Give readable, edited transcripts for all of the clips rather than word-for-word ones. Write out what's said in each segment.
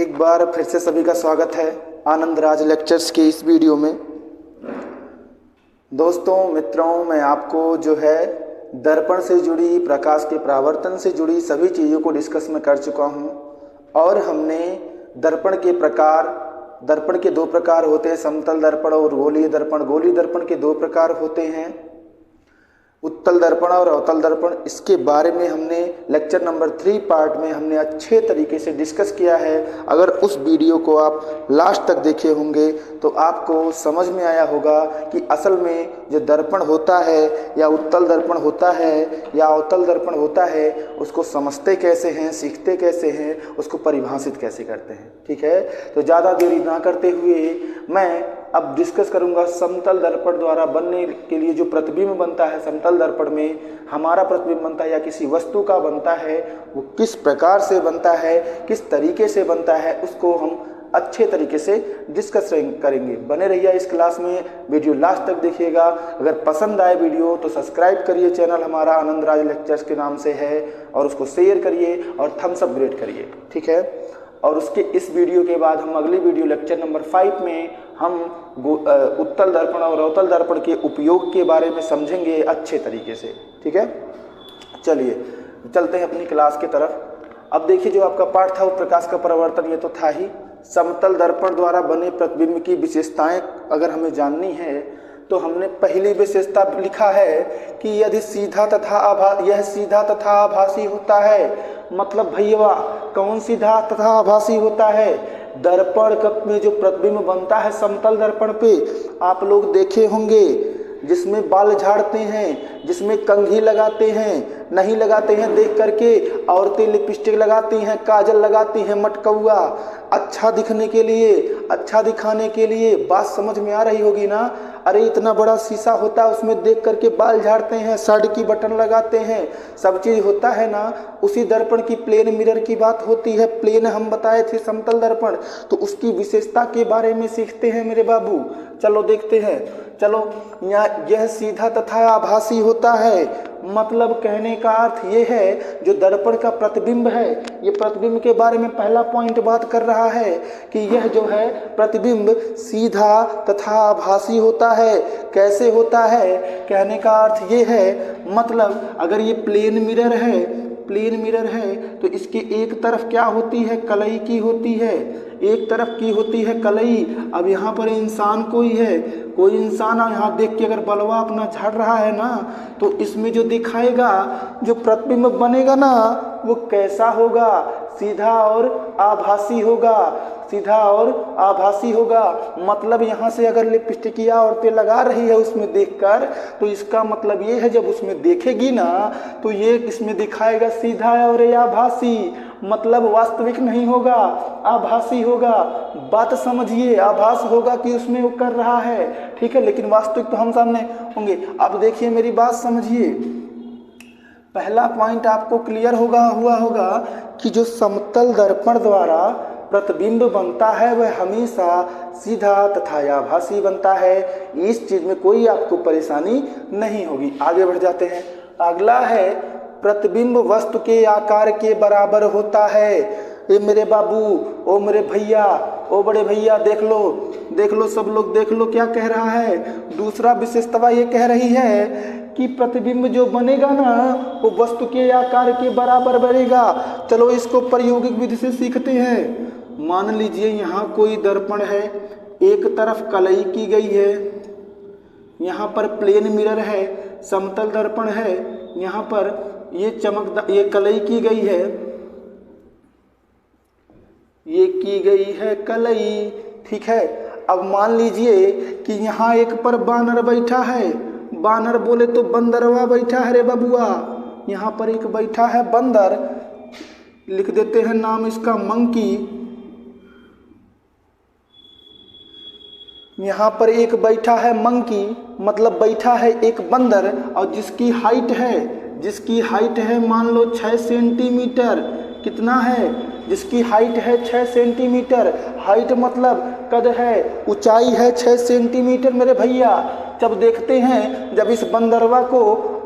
एक बार फिर से सभी का स्वागत है आनंद राज लेक्चर्स के इस वीडियो में। दोस्तों मित्रों, मैं आपको जो है दर्पण से जुड़ी, प्रकाश के परावर्तन से जुड़ी सभी चीज़ों को डिस्कस में कर चुका हूं। और हमने दर्पण के दो प्रकार होते हैं, समतल दर्पण और गोलीय दर्पण। गोलीय दर्पण के दो प्रकार होते हैं, उत्तल दर्पण और अवतल दर्पण। इसके बारे में हमने लेक्चर नंबर 3 पार्ट में हमने अच्छे तरीके से डिस्कस किया है। अगर उस वीडियो को आप लास्ट तक देखे होंगे तो आपको समझ में आया होगा कि असल में जो दर्पण होता है या उत्तल दर्पण होता है या अवतल दर्पण होता है, उसको समझते कैसे हैं, सीखते कैसे हैं, उसको परिभाषित कैसे करते हैं। ठीक है, तो ज़्यादा देरी ना करते हुए मैं अब डिस्कस करूंगा समतल दर्पण द्वारा बनने के लिए जो प्रतिबिंब बनता है। समतल दर्पण में हमारा प्रतिबिंब बनता है या किसी वस्तु का बनता है, वो किस प्रकार से बनता है, किस तरीके से बनता है, उसको हम अच्छे तरीके से डिस्कस करेंगे। बने रहिए इस क्लास में, वीडियो लास्ट तक देखिएगा। अगर पसंद आए वीडियो तो सब्सक्राइब करिए, चैनल हमारा आनंद राज लेक्चर्स के नाम से है, और उसको शेयर करिए और थम्स अप रेट करिए। ठीक है, और उसके इस वीडियो के बाद हम अगली वीडियो लेक्चर नंबर 5 में हम उत्तल दर्पण और अवतल दर्पण के उपयोग के बारे में समझेंगे अच्छे तरीके से। ठीक है, चलिए चलते हैं अपनी क्लास की तरफ। अब देखिए, जो आपका पाठ था वो प्रकाश का परावर्तन, ये तो था ही। समतल दर्पण द्वारा बने प्रतिबिंब की विशेषताएं अगर हमें जाननी है तो हमने पहली विशेषता लिखा है कि यदि सीधा तथा आभासी होता है। मतलब भैया कौन सीधा तथा आभासी होता है? दर्पण में जो प्रतिबिंब बनता है समतल दर्पण पे, आप लोग देखे होंगे, जिसमें बाल झाड़ते हैं, जिसमें कंघी लगाते हैं, नहीं लगाते हैं देख करके, औरतें लिपस्टिक लगाती हैं, काजल लगाती हैं, मटकौआ, अच्छा दिखने के लिए, अच्छा दिखाने के लिए। बात समझ में आ रही होगी ना? अरे इतना बड़ा शीशा होता है, उसमें देख करके बाल झाड़ते हैं, शर्ट की बटन लगाते हैं, सब चीज़ होता है ना। उसी दर्पण की प्लेन मिरर की बात होती है। प्लेन हम बताए थे समतल दर्पण, तो उसकी विशेषता के बारे में सीखते हैं मेरे बाबू। चलो देखते हैं। चलो, यह सीधा तथा आभासी होता है। मतलब कहने का अर्थ ये है, जो दर्पण का प्रतिबिंब है, ये प्रतिबिंब के बारे में पहला पॉइंट बात कर रहा है कि यह जो है प्रतिबिंब सीधा तथा आभासी होता है। कैसे होता है? कहने का अर्थ ये है, मतलब अगर ये प्लेन मिरर है तो इसकी एक तरफ क्या होती है? कलई की होती है, एक तरफ की होती है कलई। अब यहाँ पर इंसान कोई इंसान यहाँ देख के अगर बलवा अपना झाड़ रहा है ना, तो इसमें जो दिखाएगा, जो प्रतिबिंब बनेगा ना, वो कैसा होगा? सीधा और आभासी होगा। मतलब यहाँ से अगर लिपस्टिकिया औरतें लगा रही है उसमें देखकर, तो इसका मतलब ये है, जब उसमें देखेगी ना तो ये इसमें दिखाएगा सीधा और आभासी। मतलब वास्तविक नहीं होगा, आभासी होगा। बात समझिए, आभास होगा कि उसमें वो कर रहा है, ठीक है, लेकिन वास्तविक तो हम सामने होंगे। अब देखिए, मेरी बात समझिए। पहला पॉइंट आपको क्लियर हुआ होगा कि जो समतल दर्पण द्वारा प्रतिबिंब बनता है वह हमेशा सीधा तथा आभासी बनता है। इस चीज में कोई आपको परेशानी नहीं होगी। आगे बढ़ जाते हैं। अगला है, प्रतिबिंब वस्तु के आकार के बराबर होता है। ये मेरे बाबू, ओ मेरे भैया, ओ बड़े भैया, देख लो सब लोग देख लो क्या कह रहा है। दूसरा विशेषता ये कह रही है कि प्रतिबिंब जो बनेगा ना वो वस्तु के आकार के बराबर बनेगा। चलो इसको प्रायोगिक विधि से सीखते हैं। मान लीजिए यहाँ कोई दर्पण है, एक तरफ कलई की गई है, यहाँ पर प्लेन मिरर है, समतल दर्पण है, यहाँ पर ये कलई की गई है, ये की गई है कलई, ठीक है। अब मान लीजिए कि यहाँ एक पर बानर बैठा है। बानर बोले तो बंदरवा बैठा है रे बबुआ। यहाँ पर एक बैठा है बंदर, लिख देते हैं नाम इसका मंकी। यहाँ पर एक बैठा है मंकी, मतलब बैठा है एक बंदर, और जिसकी हाइट है मान लो 6 सेंटीमीटर। कितना है? जिसकी हाइट है 6 सेंटीमीटर। हाइट मतलब कद है, ऊंचाई है 6 सेंटीमीटर मेरे भैया। जब देखते हैं, जब इस बंदरवा को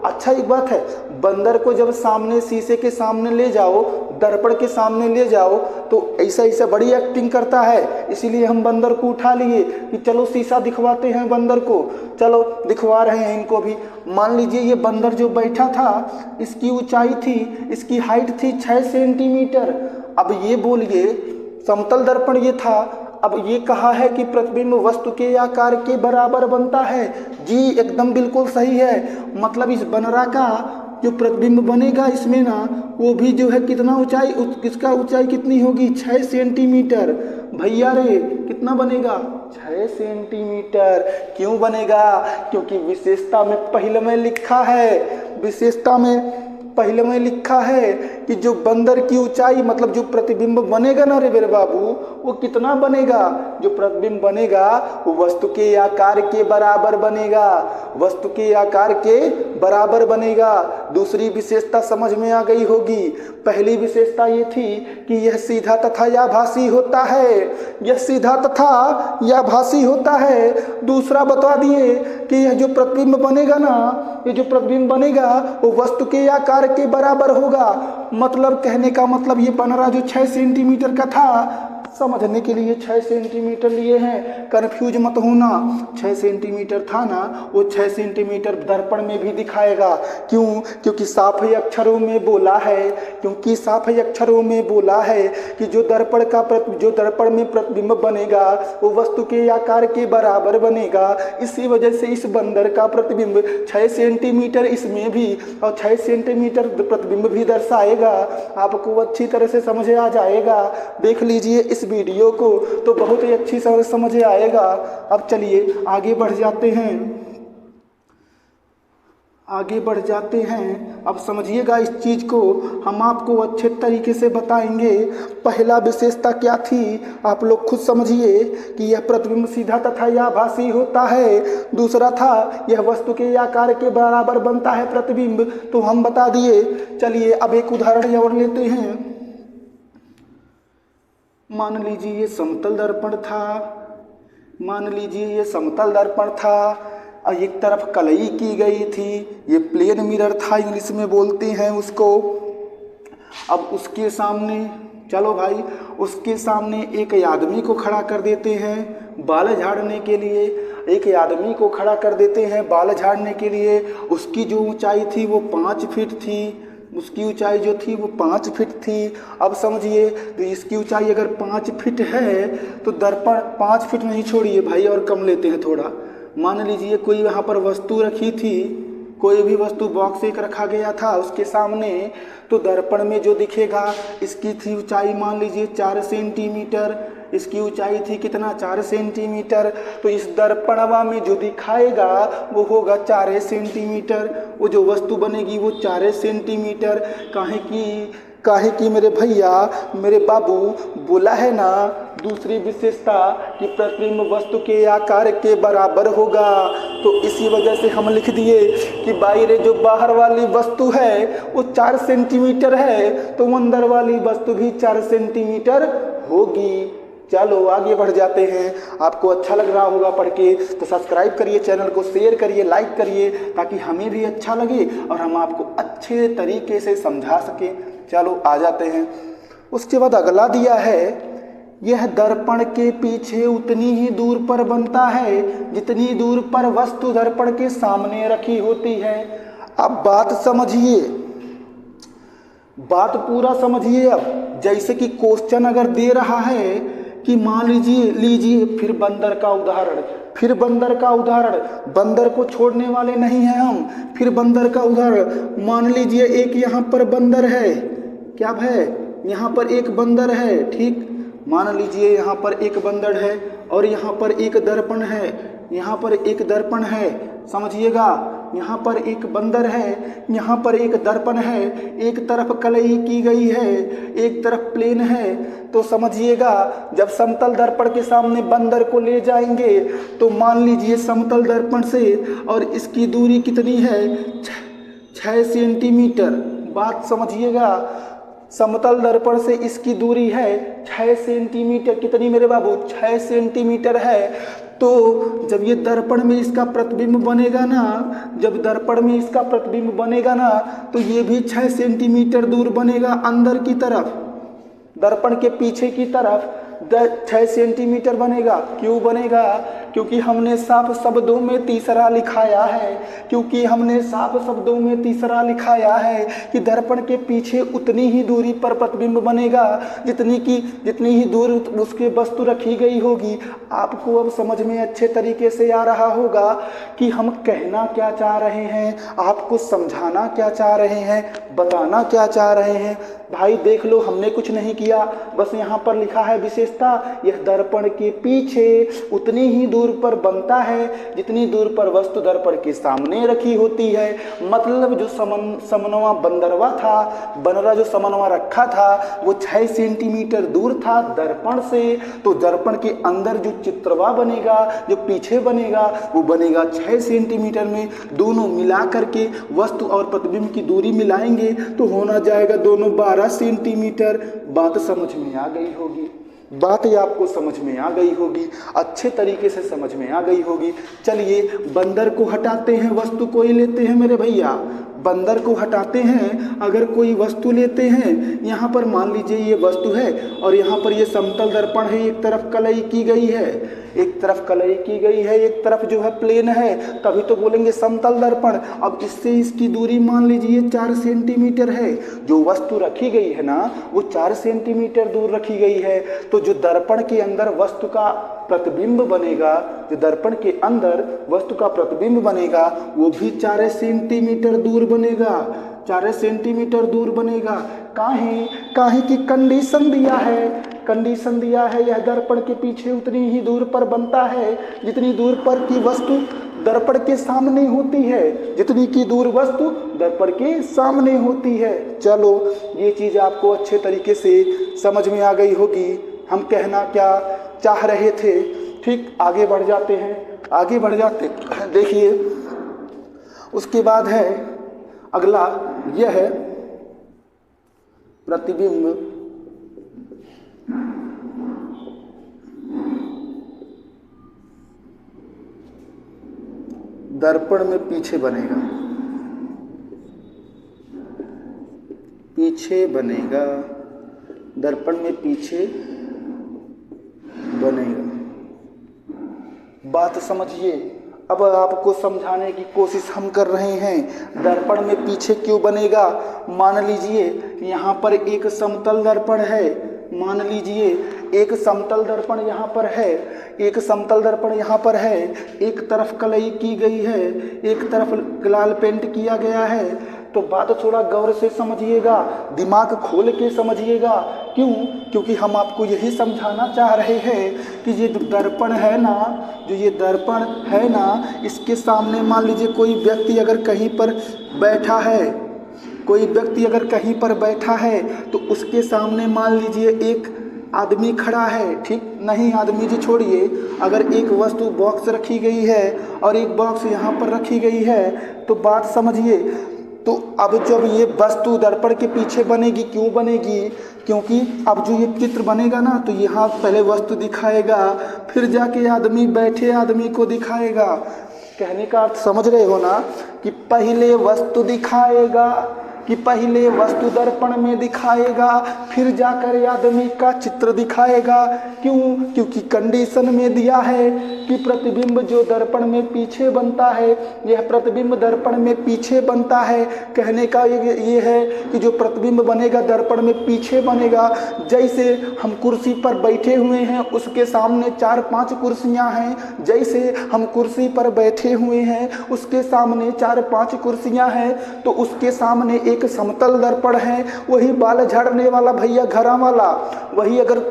अच्छा एक बात है, बंदर को जब सामने शीशे के सामने ले जाओ, दर्पण के सामने ले जाओ तो ऐसा ऐसा बड़ी एक्टिंग करता है। इसीलिए हम बंदर को उठा लिए कि चलो शीशा दिखवाते हैं बंदर को, चलो दिखवा रहे हैं इनको भी। मान लीजिए ये बंदर जो बैठा था, इसकी ऊंचाई थी, इसकी हाइट थी 6 सेंटीमीटर। अब ये बोलिए समतल दर्पण ये था, अब ये कहा है कि प्रतिबिंब वस्तु के आकार के बराबर बनता है। जी एकदम बिल्कुल सही है। मतलब इस बनरा का जो प्रतिबिंब बनेगा इसमें ना, वो भी जो है कितना ऊंचाई, किसका ऊंचाई कितनी होगी, 6 सेंटीमीटर। भैया रे कितना बनेगा, 6 सेंटीमीटर। क्यों बनेगा, क्योंकि विशेषता में पहले में लिखा है, विशेषता में पहले में लिखा है कि जो बंदर की ऊंचाई, मतलब जो प्रतिबिंब बनेगा ना रे मेरे बाबू, वो कितना बनेगा, जो प्रतिबिंब बनेगा वो वस्तु के आकार के बराबर बनेगा, वस्तु के आकार के बराबर बनेगा। दूसरी विशेषता समझ में आ गई होगी। पहली विशेषता ये थी कि यह सीधा तथा याभासी होता है, यह सीधा तथा याभासी होता है। दूसरा बता दिए कि यह जो प्रतिबिंब बनेगा ना, ये जो प्रतिबिंब बनेगा वो वस्तु के आकार के बराबर होगा। मतलब कहने का मतलब ये बनरा जो 6 सेंटीमीटर का था, समझने के लिए 6 सेंटीमीटर लिए हैं, कंफ्यूज मत होना। 6 सेंटीमीटर था ना, वो 6 सेंटीमीटर दर्पण में भी दिखाएगा। क्यों, क्योंकि साफ अक्षरों में बोला है, क्योंकि साफ अक्षरों में बोला है कि जो दर्पण में प्रतिबिंब बनेगा वो वस्तु के आकार के बराबर बनेगा। इसी वजह से इस बंदर का प्रतिबिंब 6 सेंटीमीटर इसमें भी और 6 सेंटीमीटर प्रतिबिंब भी दर्शाएगा। आपको अच्छी तरह से समझ आ जाएगा। देख लीजिए इस वीडियो को तो बहुत ही अच्छी समझ आएगा। अब चलिए आगे बढ़ जाते हैं, आगे बढ़ जाते हैं। अब समझिएगा इस चीज को, हम आपको अच्छे तरीके से बताएंगे। पहला विशेषता क्या थी, आप लोग खुद समझिए कि यह प्रतिबिंब सीधा तथा याभासी होता है। दूसरा था यह वस्तु के आकार के बराबर बनता है प्रतिबिंब, तो हम बता दिए। चलिए अब एक उदाहरण और लेते हैं। मान लीजिए ये समतल दर्पण था, मान लीजिए ये समतल दर्पण था और एक तरफ कलई की गई थी, ये प्लेन मिरर था, इंग्लिश में बोलते हैं उसको। अब उसके सामने, चलो भाई, उसके सामने एक आदमी को खड़ा कर देते हैं बाल झाड़ने के लिए, एक आदमी को खड़ा कर देते हैं बाल झाड़ने के लिए। उसकी जो ऊंचाई थी वो 5 फीट थी, उसकी ऊंचाई जो थी वो 5 फीट थी। अब समझिए, तो इसकी ऊंचाई अगर 5 फीट है तो दर्पण 5 फीट नहीं, छोड़िए भाई और कम लेते हैं थोड़ा। मान लीजिए कोई यहाँ पर वस्तु रखी थी, कोई भी वस्तु बॉक्स एक रखा गया था उसके सामने, तो दर्पण में जो दिखेगा इसकी थी ऊंचाई मान लीजिए 4 सेंटीमीटर, इसकी ऊंचाई थी कितना, 4 सेंटीमीटर। तो इस दर्पणवा में जो दिखाएगा वो होगा 4 सेंटीमीटर, वो जो वस्तु बनेगी वो 4 सेंटीमीटर। काहे की मेरे भैया, मेरे बाबू, बोला है ना दूसरी विशेषता कि प्रतिबिंब वस्तु के आकार के बराबर होगा। तो इसी वजह से हम लिख दिए कि बाहर जो बाहर वाली वस्तु है वो 4 सेंटीमीटर है, तो अंदर वाली वस्तु भी 4 सेंटीमीटर होगी। चलो आगे बढ़ जाते हैं। आपको अच्छा लग रहा होगा पढ़ के, तो सब्सक्राइब करिए, चैनल को शेयर करिए, लाइक करिए, ताकि हमें भी अच्छा लगे और हम आपको अच्छे तरीके से समझा सकें। चलो आ जाते हैं। उसके बाद अगला दिया है, यह दर्पण के पीछे उतनी ही दूर पर बनता है जितनी दूर पर वस्तु दर्पण के सामने रखी होती है। अब बात समझिए, बात पूरा समझिए। अब जैसे कि क्वेश्चन अगर दे रहा है कि मान लीजिए फिर बंदर का उदाहरण, बंदर को छोड़ने वाले नहीं हैं हम। फिर बंदर का उदाहरण, मान लीजिए एक यहाँ पर बंदर है, क्या है, यहाँ पर एक बंदर है, ठीक। मान लीजिए यहाँ पर एक बंदर है और यहाँ पर एक दर्पण है, यहाँ पर एक दर्पण है, समझिएगा। यहाँ पर एक बंदर है, यहाँ पर एक दर्पण है, एक तरफ कलई की गई है, एक तरफ प्लेन है। तो समझिएगा जब समतल दर्पण के सामने बंदर को ले जाएंगे तो मान लीजिए समतल दर्पण से और इसकी दूरी कितनी है, 6 सेंटीमीटर। बात समझिएगा, समतल दर्पण से इसकी दूरी है 6 सेंटीमीटर। कितनी मेरे बाबू, 6 सेंटीमीटर है। तो जब ये दर्पण में इसका प्रतिबिंब बनेगा ना, जब दर्पण में इसका प्रतिबिंब बनेगा ना, तो ये भी 6 सेंटीमीटर दूर बनेगा अंदर की तरफ, दर्पण के पीछे की तरफ 6 सेंटीमीटर बनेगा। क्यों बनेगा? क्योंकि हमने साफ शब्दों में तीसरा लिखाया है, क्योंकि हमने साफ शब्दों में तीसरा लिखाया है कि दर्पण के पीछे उतनी ही दूरी पर प्रतिबिंब बनेगा जितनी ही दूर उसके वस्तु रखी गई होगी। आपको अब समझ में अच्छे तरीके से आ रहा होगा कि हम कहना क्या चाह रहे हैं, आपको समझाना क्या चाह रहे हैं, बताना क्या चाह रहे हैं। भाई देख लो, हमने कुछ नहीं किया, बस यहाँ पर लिखा है विशेषता, यह दर्पण के पीछे उतनी ही दूर पर बनता है जितनी दूर पर वस्तु दर्पण के सामने रखी होती है। मतलब जो समनवा बंदरवा था, बनरा जो समनवा रखा था वो 6 सेंटीमीटर दूर था दर्पण से, तो दर्पण के अंदर जो चित्रवा बनेगा, जो पीछे बनेगा, वो बनेगा 6 सेंटीमीटर में। दोनों मिला करके वस्तु और प्रतिबिंब की दूरी मिलाएंगे तो होना जाएगा दोनों 12 सेंटीमीटर। बात समझ में आ गई होगी, बात ये आपको समझ में आ गई होगी, अच्छे तरीके से समझ में आ गई होगी। चलिए बंदर को हटाते हैं, वस्तु को ही लेते हैं मेरे भैया, बंदर को हटाते हैं, अगर कोई वस्तु लेते हैं, यहाँ पर मान लीजिए ये वस्तु है और यहाँ पर ये समतल दर्पण है, एक तरफ कलई की गई है, एक तरफ कलई की गई है, एक तरफ जो है प्लेन है, तभी तो बोलेंगे समतल दर्पण। अब इससे इसकी दूरी मान लीजिए 4 सेंटीमीटर है, जो वस्तु रखी गई है ना वो 4 सेंटीमीटर दूर रखी गई है, तो जो दर्पण के अंदर वस्तु का प्रतिबिंब बनेगा, जो दर्पण के अंदर वस्तु का प्रतिबिंब बनेगा वो भी 4 सेंटीमीटर दूर बनेगा, 4 सेंटीमीटर दूर बनेगा। काहे की कंडीशन दिया है, कंडीशन दिया है यह दर्पण के पीछे उतनी ही दूर पर बनता है जितनी दूर पर की वस्तु दर्पण के सामने होती है, जितनी की दूर वस्तु दर्पण के सामने होती है। चलो ये चीज़ आपको अच्छे तरीके से समझ में आ गई होगी, हम कहना क्या चाह रहे थे। ठीक, आगे बढ़ जाते हैं, आगे बढ़ जाते हैं। देखिए उसके बाद है अगला, यह है प्रतिबिंब दर्पण में पीछे बनेगा, पीछे बनेगा, दर्पण में पीछे बनेगा। बात समझिए, अब आपको समझाने की कोशिश हम कर रहे हैं। दर्पण में पीछे क्यों बनेगा? मान लीजिए यहाँ पर एक समतल दर्पण है, मान लीजिए एक समतल दर्पण यहाँ पर है, एक समतल दर्पण यहाँ पर है, एक तरफ कलई की गई है, एक तरफ लाल पेंट किया गया है। तो बात थोड़ा गौर से समझिएगा, दिमाग खोल के समझिएगा। क्यों? क्योंकि हम आपको यही समझाना चाह रहे हैं कि ये जो दर्पण है ना, जो ये दर्पण है ना, इसके सामने मान लीजिए कोई व्यक्ति अगर कहीं पर बैठा है, कोई व्यक्ति अगर कहीं पर बैठा है तो उसके सामने मान लीजिए एक आदमी खड़ा है। ठीक, नहीं आदमी जी छोड़िए, अगर एक वस्तु बॉक्स रखी गई है और एक बॉक्स यहाँ पर रखी गई है तो बात समझिए। तो अब जब ये वस्तु दर्पण के पीछे बनेगी, क्यों बनेगी? क्योंकि अब जो ये चित्र बनेगा ना तो यहाँ पहले वस्तु दिखाएगा, फिर जाके आदमी बैठे आदमी को दिखाएगा। कहने का अर्थ समझ रहे हो ना कि पहले वस्तु दिखाएगा, कि पहले वस्तु दर्पण में दिखाएगा, फिर जाकर आदमी का चित्र दिखाएगा। क्यों? क्योंकि कंडीशन में दिया है कि प्रतिबिंब जो दर्पण में पीछे बनता है, यह प्रतिबिंब दर्पण में पीछे बनता है। कहने का ये है कि जो प्रतिबिंब बनेगा दर्पण में पीछे बनेगा। जैसे हम कुर्सी पर बैठे हुए हैं, उसके सामने 4-5 कुर्सियां हैं, जैसे हम कुर्सी पर बैठे हुए हैं उसके सामने 4-5 कुर्सियां हैं, तो उसके सामने एक समतल दर्पण है, वही बाल झाड़ने वाला भैया घरा वाला, वही अगर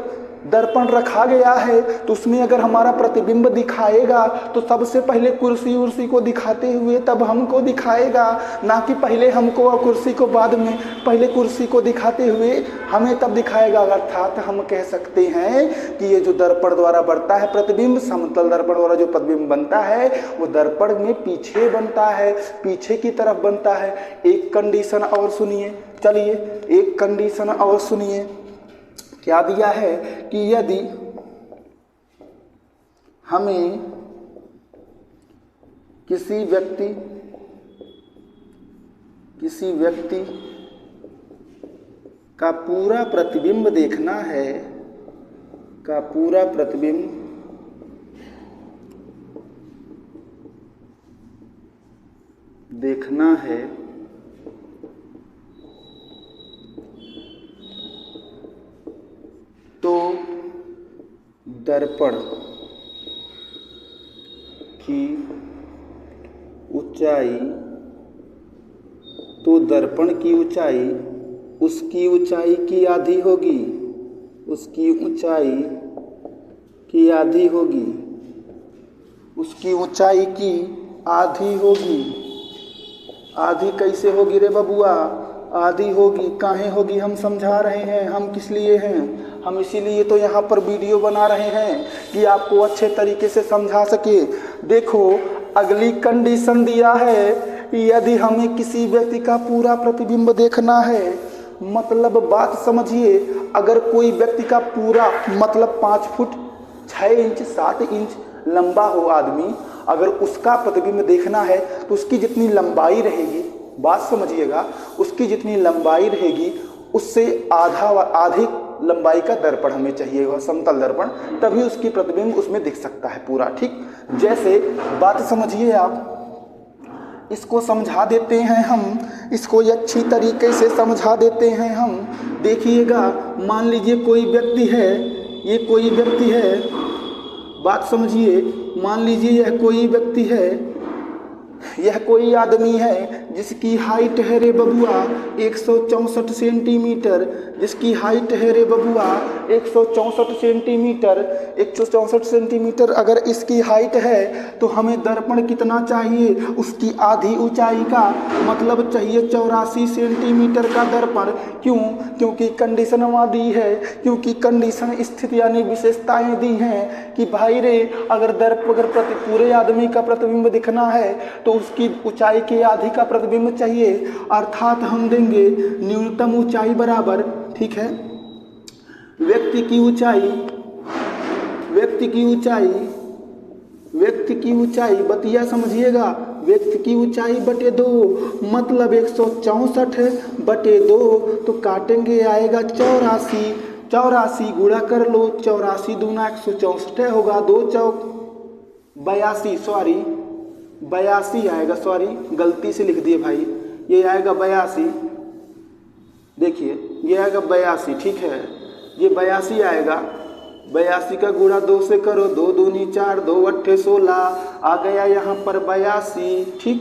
दर्पण रखा गया है तो उसमें अगर हमारा प्रतिबिंब दिखाएगा तो सबसे पहले कुर्सी उर्सी को दिखाते हुए तब हमको दिखाएगा, ना कि पहले हमको और कुर्सी को बाद में, पहले कुर्सी को दिखाते हुए हमें तब दिखाएगा। अर्थात हम कह सकते हैं कि ये जो दर्पण द्वारा बढ़ता है प्रतिबिंब, समतल दर्पण द्वारा जो प्रतिबिंब बनता है वो दर्पण में पीछे बनता है, पीछे की तरफ बनता है। एक कंडीशन और सुनिए, चलिए एक कंडीशन और सुनिए, क्या दिया है कि यदि हमें किसी व्यक्ति का पूरा प्रतिबिंब देखना है, का पूरा प्रतिबिंब देखना है तो दर्पण की ऊंचाई, तो दर्पण की ऊंचाई उसकी ऊंचाई की आधी होगी, उसकी ऊंचाई की आधी होगी, उसकी ऊंचाई की आधी होगी। आधी कैसे होगी रे बबुआ? आधी होगी, काहे होगी हम समझा रहे हैं। हम किस लिए हैं? हम इसीलिए तो यहाँ पर वीडियो बना रहे हैं कि आपको अच्छे तरीके से समझा सके। देखो, अगली कंडीशन दिया है, यदि हमें किसी व्यक्ति का पूरा प्रतिबिंब देखना है, मतलब बात समझिए, अगर कोई व्यक्ति का पूरा मतलब 5 फुट 6 इंच 7 इंच लंबा हो आदमी, अगर उसका प्रतिबिंब देखना है तो उसकी जितनी लंबाई रहेगी, बात समझिएगा, उसकी जितनी लंबाई रहेगी उससे आधी लंबाई का दर्पण हमें चाहिए, वह समतल दर्पण, तभी उसकी प्रतिबिंब उसमें दिख सकता है पूरा। ठीक, जैसे बात समझिए आप, इसको समझा देते हैं हम, इसको अच्छी तरीके से समझा देते हैं हम। देखिएगा, मान लीजिए कोई व्यक्ति है, ये कोई व्यक्ति है, बात समझिए, मान लीजिए यह कोई व्यक्ति है, यह कोई आदमी है जिसकी हाइट है रे बबुआ 164 सेंटीमीटर, जिसकी हाइट है रे बबुआ 164 सेंटीमीटर। 164 सेंटीमीटर अगर इसकी हाइट है तो हमें दर्पण कितना चाहिए? उसकी आधी ऊंचाई का, मतलब चाहिए 84 सेंटीमीटर का दर्पण। क्यों? क्योंकि कंडीशन वहाँ दी है, क्योंकि कंडीशन स्थिति यानी विशेषताएं दी हैं कि भाई रे, अगर पूरे आदमी का प्रतिबिंब दिखना है तो उसकी ऊंचाई के आधी का प्रतिबिंब चाहिए, अर्थात हम देंगे न्यूनतम ऊंचाई बराबर, ठीक है, व्यक्ति की ऊंचाई, बतिया समझिएगा, व्यक्ति की ऊंचाई बटे 2, मतलब 164 बटे 2, तो काटेंगे आएगा 84, 84 गुणा कर लो, 84 दूना 164 होगा, 2 चौक 82, सॉरी 82 आएगा, सॉरी गलती से लिख दिए भाई, ये आएगा 82, देखिए ये आएगा 82, ठीक है, ये 82 आएगा। 82 का गुणा 2 से करो, 2 दूनी 4, 2 अट्ठे 16, आ गया यहाँ पर 82, ठीक,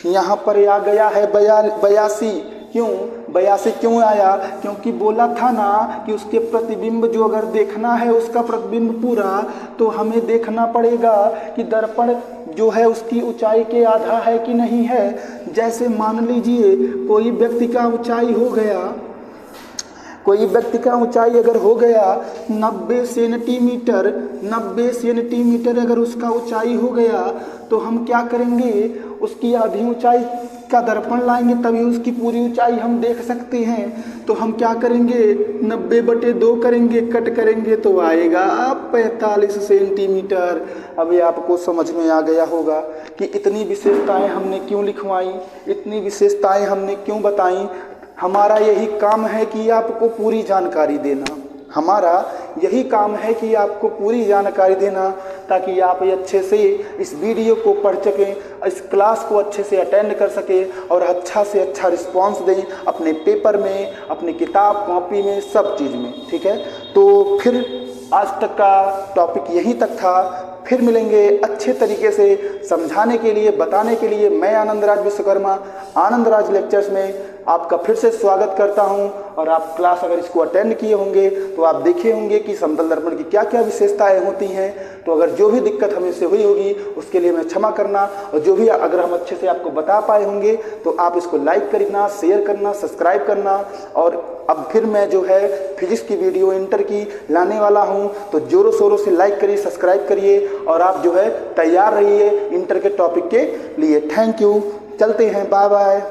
यहाँ पर आ गया है 82। क्यों 82 क्यों आया? क्योंकि बोला था ना कि उसके प्रतिबिंब जो अगर देखना है उसका प्रतिबिंब पूरा, तो हमें देखना पड़ेगा कि दर्पण जो है उसकी ऊंचाई के आधा है कि नहीं है। जैसे मान लीजिए कोई व्यक्ति का ऊंचाई हो गया, कोई व्यक्ति का ऊंचाई अगर हो गया 90 सेंटीमीटर, 90 सेंटीमीटर अगर उसका ऊंचाई हो गया, तो हम क्या करेंगे, उसकी आधी ऊंचाई का दर्पण लाएंगे, तभी उसकी पूरी ऊंचाई हम देख सकते हैं। तो हम क्या करेंगे, 90 बटे 2 करेंगे, कट करेंगे तो आएगा 45 सेंटीमीटर। अभी आपको समझ में आ गया होगा कि इतनी विशेषताएं हमने क्यों लिखवाई, इतनी विशेषताएं हमने क्यों बताई। हमारा यही काम है कि आपको पूरी जानकारी देना, हमारा यही काम है कि आपको पूरी जानकारी देना, ताकि आप अच्छे से इस वीडियो को पढ़ सकें, इस क्लास को अच्छे से अटेंड कर सकें और अच्छा से अच्छा रिस्पांस दें अपने पेपर में, अपनी किताब कॉपी में, सब चीज़ में, ठीक है। तो फिर आज तक का टॉपिक यहीं तक था, फिर मिलेंगे अच्छे तरीके से समझाने के लिए, बताने के लिए। मैं आनंदराज विश्वकर्मा आनंदराज लेक्चर्स में आपका फिर से स्वागत करता हूं। और आप क्लास अगर इसको अटेंड किए होंगे तो आप देखे होंगे कि समतल दर्पण की क्या क्या विशेषताएं होती हैं। तो अगर जो भी दिक्कत हमें से हुई होगी उसके लिए मैं क्षमा करना, और जो भी अगर हम अच्छे से आपको बता पाए होंगे तो आप इसको लाइक करना, शेयर करना, सब्सक्राइब करना। और अब फिर मैं जो है फिजिक्स की वीडियो इंटर की लाने वाला हूं, तो जोरों शोरों से लाइक करिए, सब्सक्राइब करिए और आप जो है तैयार रहिए इंटर के टॉपिक के लिए। थैंक यू, चलते हैं, बाय बाय।